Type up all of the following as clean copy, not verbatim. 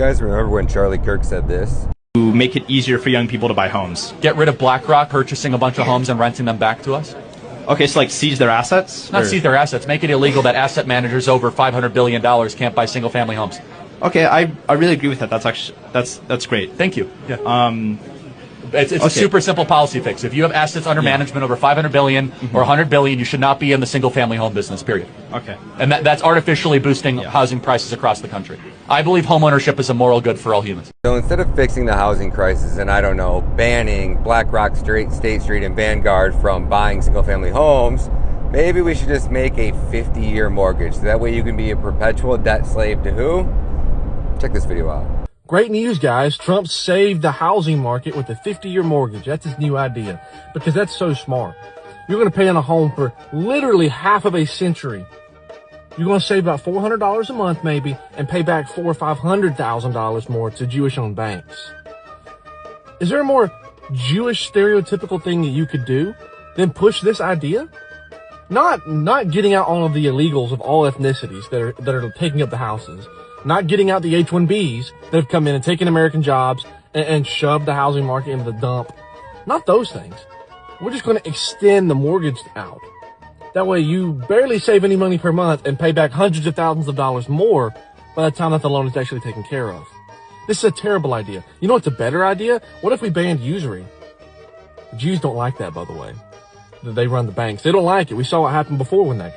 You guys remember when Charlie Kirk said this? To make it easier for young people to buy homes. Get rid of BlackRock purchasing a bunch of homes and renting them back to us? Okay, so like seize their assets? Not seize their assets. Make it illegal that asset managers over $500 billion can't buy single-family homes. Okay, I really agree with that. That's actually that's great. Thank you. Yeah. It's a super simple policy fix. If you have assets under management over $500 billion or $100 billion, you should not be in the single-family home business, period. Okay. And that's artificially boosting housing prices across the country. I believe homeownership is a moral good for all humans. So instead of fixing the housing crisis and, I don't know, banning BlackRock, State Street, and Vanguard from buying single-family homes, maybe we should just make a 50-year mortgage. So that way you can be a perpetual debt slave to who? Check this video out. Great news, guys. Trump saved the housing market with a 50-year mortgage. That's his new idea because that's so smart. You're going to pay on a home for literally half of a century. You're going to save about $400 a month maybe and pay back $400,000 or $500,000 more to Jewish-owned banks. Is there a more Jewish stereotypical thing that you could do than push this idea? Not getting out all of the illegals of all ethnicities that are taking up the houses. Not getting out the H-1Bs that have come in and taken American jobs and shoved the housing market into the dump. Not those things. We're just going to extend the mortgage out. That way you barely save any money per month and pay back hundreds of thousands of dollars more by the time that the loan is actually taken care of. This is a terrible idea. You know what's a better idea? What if we banned usury? The Jews don't like that, by the way. They run the banks. They don't like it. We saw what happened before when that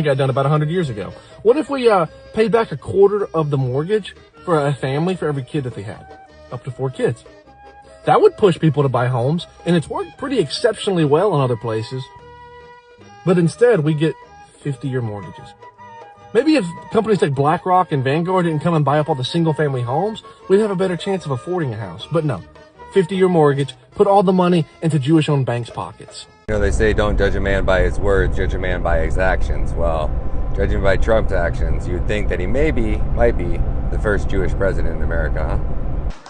got done about 100 years ago. What if we paid back a quarter of the mortgage for a family for every kid that they had? Up to 4 kids. That would push people to buy homes, and it's worked pretty exceptionally well in other places. But instead, we get 50-year mortgages. Maybe if companies like BlackRock and Vanguard didn't come and buy up all the single-family homes, we'd have a better chance of affording a house. But no, 50-year mortgage, put all the money into Jewish-owned banks' pockets. You know, they say don't judge a man by his words, judge a man by his actions. Well, judging by Trump's actions, you'd think that he might be the first Jewish president in America, huh?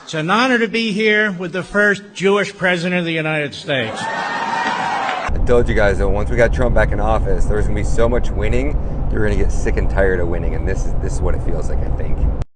It's an honor to be here with the first Jewish president of the United States. I told you guys that once we got Trump back in office, there was going to be so much winning, you're going to get sick and tired of winning, and this is what it feels like, I think.